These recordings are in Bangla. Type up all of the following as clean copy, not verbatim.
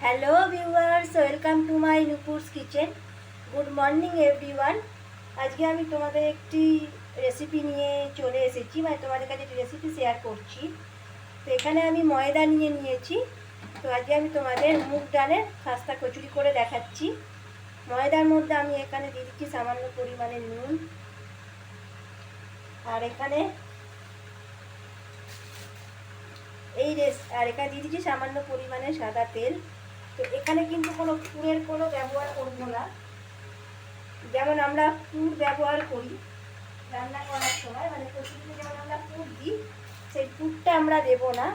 Hello viewers, welcome to my Nupur's kitchen. Good morning everyone. আজকে আমি তোমাদের একটি রেসিপি নিয়ে চলে এসেছি, মানে তোমাদের কাছে একটি রেসিপি শেয়ার করছি। তো এখানে আমি ময়দা নিয়েছি। তো আজকে আমি তোমাদের মুগ ডালের খাস্তা কচুরি করে দেখাচ্ছি। ময়দার মধ্যে আমি এখানে দিয়ে দিচ্ছি সামান্য পরিমাণে নুন, আর এখানে এখানে দিয়ে দিচ্ছি সামান্য পরিমাণে সাদা তেল। তো এখানে কিন্তু কোনো পুরের কোনো ব্যবহার করবো না, যেমন আমরা পুর ব্যবহার করি রান্না করার সময়, মানে কচুরিতে যেমন আমরা পুর দিই, সেই পুরটা আমরা দেবো না।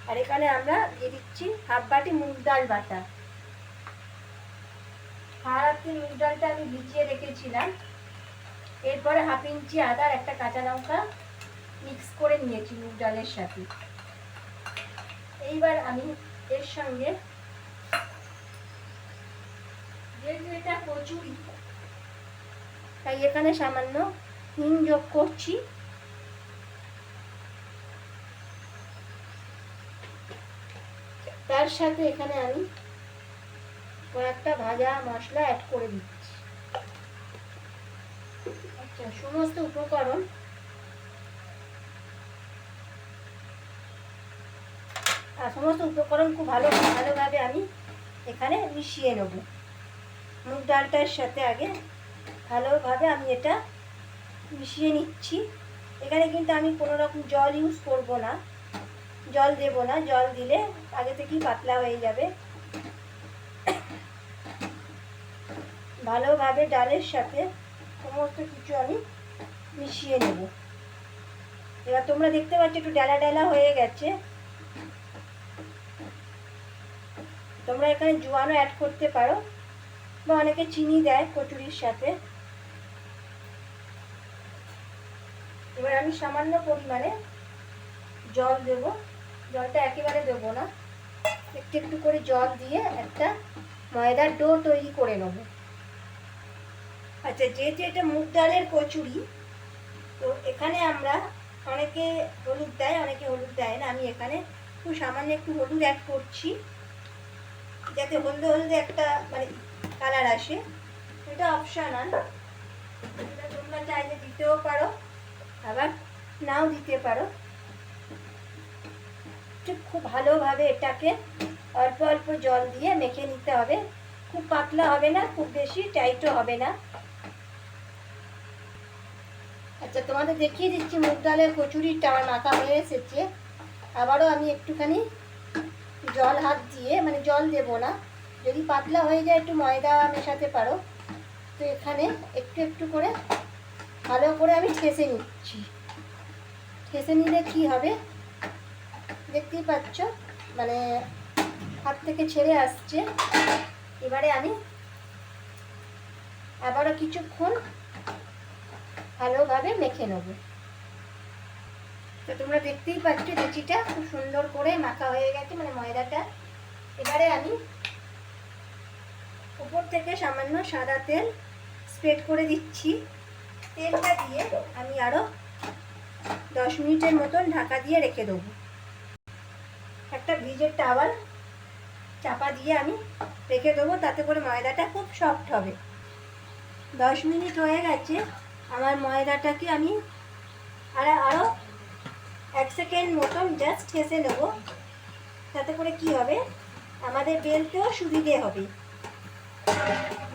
আর এখানে আমরা দিয়ে দিচ্ছি হাফ বাটি মুগ ডাল বাটা। রাত্রি মুগ ডালটা আমি ভিজিয়ে রেখেছিলাম। এরপরে হাফ ইঞ্চি আদার একটা কাঁচা লঙ্কা মিক্স করে নিয়েছি মুগ ডালের সাথে। এইবার আমি এর সঙ্গে, যেহেতু এটা কচুরি, তাই এখানে সামান্য হিং যোগ করছি। তার সাথে এখানে আমি কয়েকটা ভাজা মশলা অ্যাড করে দিচ্ছি। আচ্ছা, সমস্ত উপকরণ খুব ভালোভাবে আমি এখানে মিশিয়ে নেব। মুগ ডালটার সাথে আগে ভালোভাবে আমি এটা মিশিয়ে নিচ্ছি। এখানে কিন্তু আমি কোনো রকম জল ইউজ করব না, জল দেব না। জল দিলে আগে থেকেই পাতলা হয়ে যাবে। ভালোভাবে ডালের সাথে সমস্ত কিছু আমি মিশিয়ে নেব। এবার তোমরা দেখতে পাচ্ছ একটু ডালা ডালা হয়ে গেছে। তোমরা এখানে জোয়ানও অ্যাড করতে পারো, বা অনেকে চিনি দেয় কচুরির সাথে। এবার আমি সামান্য পরিমাণে জল দেব। জলটা একেবারে দেবো না, একটু একটু করে জল দিয়ে একটা ময়দার ডো তৈরি করে নেব। আচ্ছা, যেহেতু এটা মুগ ডালের কচুরি, তো এখানে আমরা অনেকে হলুদ দেয়, অনেকে হলুদ দেয় না। আমি এখানে খুব সামান্য একটু হলুদ অ্যাড করছি, যাতে হলদে হলদে একটা মানে কালার আসে। এটা অপশনাল, এটা তোমরা চাইলে দিতেও পারো, আবার নাও দিতে পারো। খুব ভালোভাবে এটাকে অল্প অল্প জল দিয়ে মেখে নিতে হবে। খুব পাতলা হবে না, খুব বেশি টাইটও হবে না। আচ্ছা, তোমাদের দেখিয়ে দিচ্ছি মুগ ডালের কচুরিটা আমার মাখা হয়ে এসেছে। আবারও আমি একটুখানি জল হাত দিয়ে, মানে জল দেব না, যদি পাতলা হয়ে যায় একটু ময়দা মেশাতে পারো। তো এখানে একটু একটু করে ভালো করে আমি ঠেসে নিচ্ছি। ঠেসে নিলে কি হবে দেখতেই পাচ্ছ, মানে হাত থেকে ছেড়ে আসছে। এবারে আমি আবারও কিছুক্ষণ ভালোভাবে মেখে নেব। তো তোমরা দেখতেই পাচ্ছ লুচিটা খুব সুন্দর করে মাখা হয়ে গেছে, মানে ময়দাটা। এবারে আমি উপর থেকে সামান্য সাদা তেল স্প্রেড করে দিচ্ছি। তেলটা দিয়ে আমি আরও 10 মিনিটের মতন ঢাকা দিয়ে রেখে দেবো। একটা ভিজের টাওয়াল চাপা দিয়ে আমি রেখে দেবো, তাতে করে ময়দাটা খুব সফট হবে। 10 মিনিট হয়ে গেছে। আমার ময়দাটাকে আমি আরও 1 সেকেন্ড মতন জাস্ট ঠেসে নেব, তাতে করে কি হবে আমাদের বেলতেও সুবিধে হবে।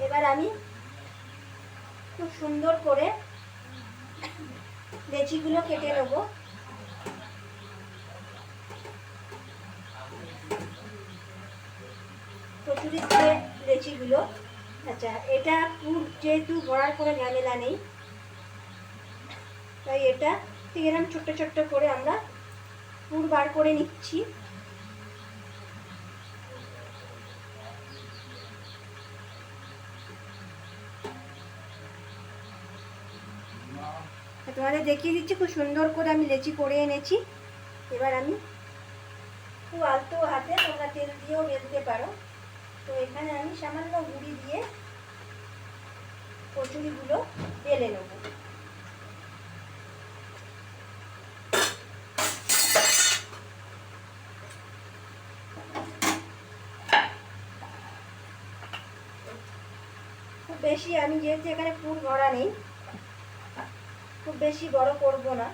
এবার আমি খুব সুন্দর করে লেচিগুলো কেটে নেব। কচুরির যে লেচিগুলো, আচ্ছা, এটা পুর যেহেতু ভরার কোনো ঝামেলা নেই, তাই এটা ঠিক এরকম ছোট্ট ছোট্ট করে আমরা পুর বার করে নিচ্ছি। তোমাদের দেখিয়ে দিচ্ছি খুব সুন্দর করে আমি লেচি করে এনেছি। এবার আমি খুব আলতো হাতে, তোমরা তেল দিয়েও বেলতে পারো। তো এখানে আমি সামান্য গুঁড়ি দিয়ে কচুরিগুলো বেলে নেব। বেশি আমি যেহেতু এখানে পুর ভরা নেই, খুব বেশি বড় করব না।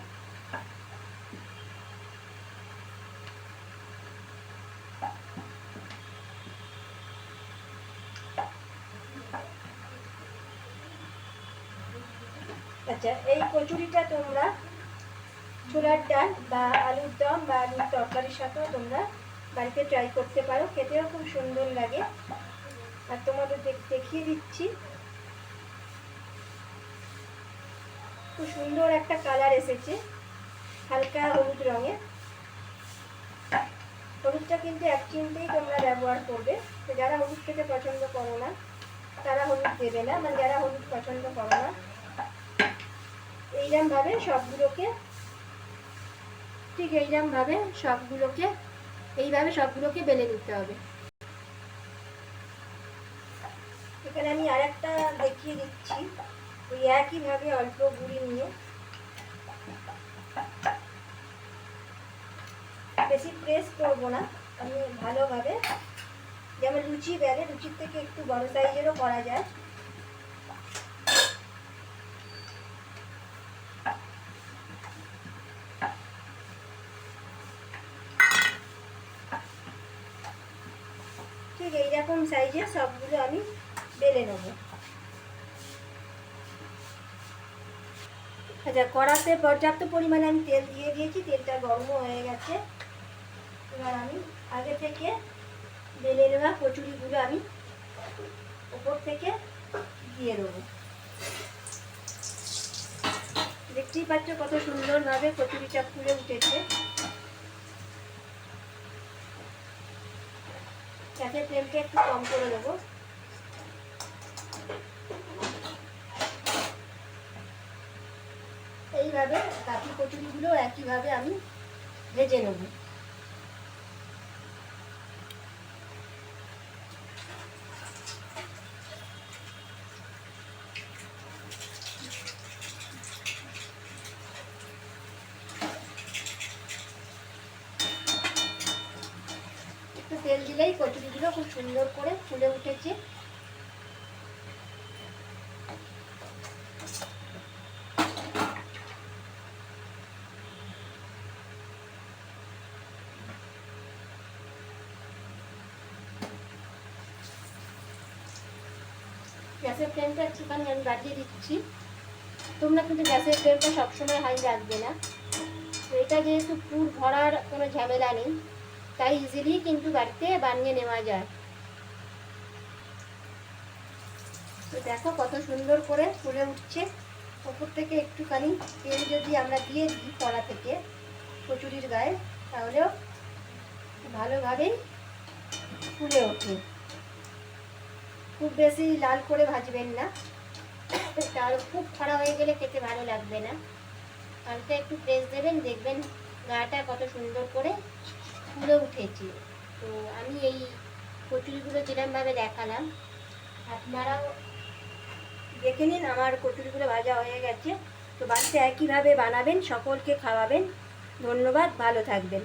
আচ্ছা, এই কচুরিটা তোমরা ছোলার ডাল বা আলুর দম বা আলুর তরকারির সাথেও তোমরা বাড়িতে ট্রাই করতে পারো, খেতেও খুব সুন্দর লাগে। আর তোমাদের দেখিয়ে দিচ্ছি, খুব সুন্দর একটা কালার এসেছে, হালকা হলুদ রঙের। হলুদটা কিন্তু এক চিমটেই তোমরা ব্যবহার করবে। তো যারা হলুদ খেতে পছন্দ করো না তারা হলুদ দেবে না, মানে যারা হলুদ পছন্দ করো না, এইরকমভাবে সবগুলোকে, ঠিক এইরকমভাবে সবগুলোকে বেলে নিতে হবে। এখানে আমি আর একটা দেখিয়ে দিচ্ছি, ওই একইভাবে অল্প গুঁড়ি নিয়ে, বেশি প্রেস করবো না, আমি ভালোভাবে, যেমন লুচি বেলে, লুচির থেকে একটু বড় সাইজেরও করা যায়। ঠিক এইরকম সাইজের সবগুলো আমি বেলে নেব। আচ্ছা, কড়াতে পর্যাপ্ত পরিমাণে আমি তেল দিয়ে দিয়েছি, তেলটা গরম হয়ে গেছে। এবার আমি আগে থেকে বেলে নেওয়া কচুরিগুলো আমি উপর থেকে দিয়ে দেবো। দেখতেই পাচ্ছ কত সুন্দরভাবে কচুরিটা ফুলে উঠেছে। গ্যাসের ফ্লেমটা একটু কম করে দেবো। এইভাবে বাকি কচুরিগুলো একইভাবে আমি ভেজে নেব। একটু তেল দিলেই কচুরিগুলো খুব সুন্দর করে ফুলে উঠেছে। গ্যাসের ফ্লেমটা একটুখানি আমি বাড়িয়ে দিচ্ছি। তোমরা কিন্তু গ্যাসের ফ্লেমটা সবসময় হাই রাখবে না। তো এটা যেহেতু পুর ভরার কোনো ঝামেলা নেই, তাই ইজিলি কিন্তু বাড়িতে বানিয়ে নেওয়া যায়। তো দেখো কত সুন্দর করে ফুলে উঠছে। ওপর থেকে একটুখানি তেল যদি আমরা দিয়ে দিই কড়া থেকে কচুরির গায়ে, তাহলেও ভালোভাবেই ফুলে ওঠে। খুব বেশি লাল করে ভাজবেন না, তাহলে খুব খাড়া হয়ে গেলে খেতে ভালো লাগবে না। হালকা একটু প্রেস দেবেন, দেখবেন গাটা কত সুন্দর করে ফুলে উঠেছে। তো আমি এই কচুরিগুলো যেরকমভাবে দেখালাম, আপনারাও দেখে নিন। আমার কচুরিগুলো ভাজা হয়ে গেছে। তো বাড়িতে একইভাবে বানাবেন, সকলকে খাওয়াবেন। ধন্যবাদ, ভালো থাকবেন।